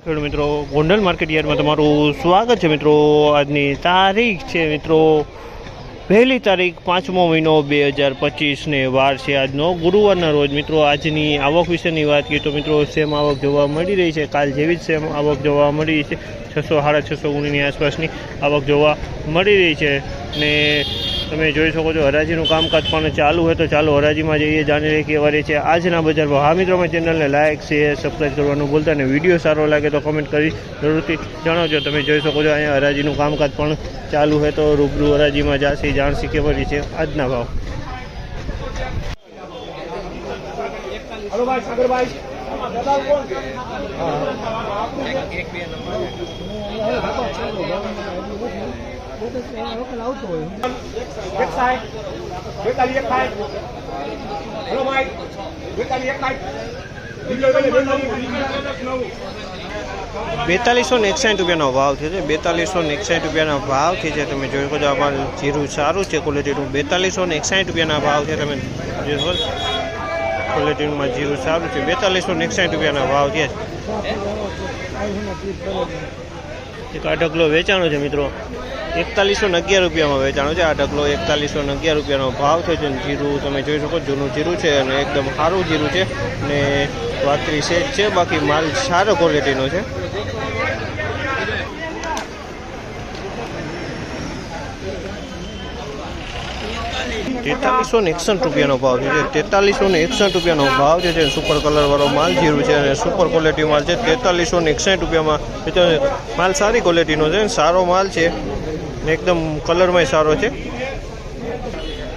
ખેડૂત મિત્રો ગોંડલ માર્કેટ યાર્ડમાં તમારું સ્વાગત છે મિત્રો। આજની તારીખ છે મિત્રો 1 તારીખ 5મો મહિનો 2025 ને વાર છે આજનો ગુરુવારના રોજ। મિત્રો આજની આવક વિશેની વાત કરીએ તો મિત્રો સેમ આવક જોવા મળી રહી છે। કાલ જેવી જ સેમ આવક જોવા મળી રહી છે। 600-650 ગુણીની આસપાસની આવક જોવા મળી રહી છે ને તમે જોઈ શકો છો હરાજીનું કામકાજ પણ ચાલુ હોય તો ચાલો હરાજીમાં જઈએ, જાણી લઈએ કેવા રહે છે આજના બજાર ભાવ। હા મિત્રો, અમારી ચેનલને લાઇક શેર સબસ્ક્રાઈબ કરવાનું ભૂલતા નહીં। વિડીયો સારો લાગે તો કમેન્ટ કરી જરૂરથી જણાવજો। તમે જોઈ શકો છો અહીંયા હરાજીનું કામકાજ પણ ચાલુ હોય તો રૂબરૂ હરાજીમાં જાશી જાણશી કેવા રહે છે આજના ભાવ। ₹4261 ભાવ છે। 4261 રૂપિયાના ભાવ છે। તમે જોઈ શકો છો અમારું જીરું સારું છે ક્વોલિટીનું। ₹4261 ભાવ છે। તમે જોઈ ક્વોલિટીમાં જીરું સારું છે। ₹4261 ભાવ છે। એક આ ઢગલો વેચાણો છે મિત્રો, ₹4111 વેચાણો છે। આ ઢગલો ₹4111 ભાવ છે। જીરું તમે જોઈ શકો જૂનું જીરું છે અને એકદમ સારું જીરું છે ને વાતરી સેજ છે, બાકી માલ સારો ક્વોલિટીનો છે। ₹4361 ભાવ છે। ₹4361 ભાવ છે। સુપર કલર વાળો માલ જીરું છે અને સુપર ક્વોલિટી માલ છે। ₹4361 માલ સારી ક્વોલિટીનો છે, સારો માલ છે, એકદમ કલરમાં સારો છે।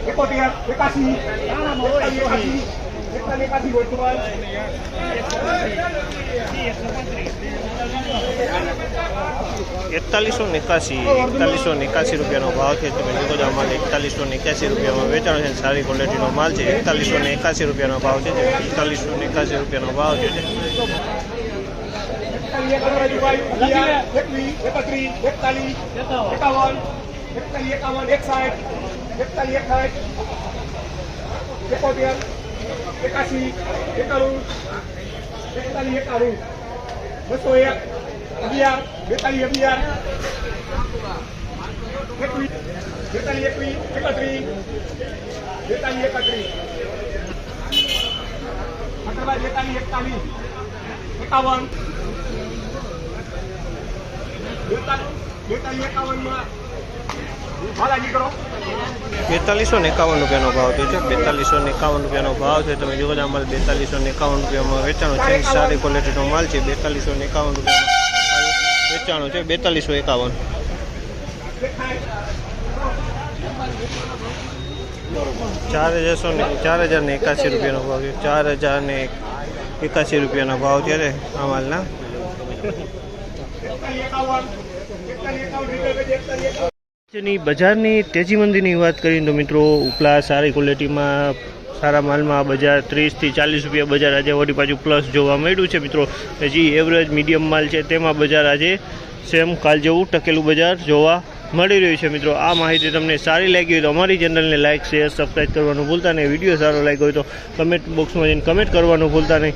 ₹4181 ભાવ છે। તમે જોકો છો માલ ₹4181 વેચાણો છે, સારી ક્વોલિટીનો માલ છે। ₹4181 ભાવ છે। ₹4181 ભાવ છે। ₹4251 ભાવ છે। ₹4251 ભાવ છે। તમે જોવો છો માલ ₹4251 વેચાણો છે, સારી ક્વોલિટીનો માલ છે। ₹4251 વેચાણો છે। 4251 ₹4081 ભાવ છે। ₹4081 ભાવ છે આ માલના। બજારની તેજી મંદીની વાત કરીએ તો મિત્રો ઉપલા સારી ક્વોલિટીમાં સારા માલમાં બજાર 30 થી 40 રૂપિયા બજાર આજે વળી પાછું પ્લસ જોવા મળ્યું છે મિત્રો। હજી એવરેજ મીડિયમ માલ છે તેમાં બજાર આજે સેમ કાલ જેવું ટકેલું બજાર જોવા મળી રહ્યું છે મિત્રો। આ માહિતી તમને સારી લાગી હોય તો અમારી ચેનલને લાઇક શેર સબસ્ક્રાઈબ કરવાનું ભૂલતા નહીં। વિડીયો સારો લાગ્યો હોય તો કમેન્ટ બોક્સમાં જઈને કમેન્ટ કરવાનું ભૂલતા નહીં।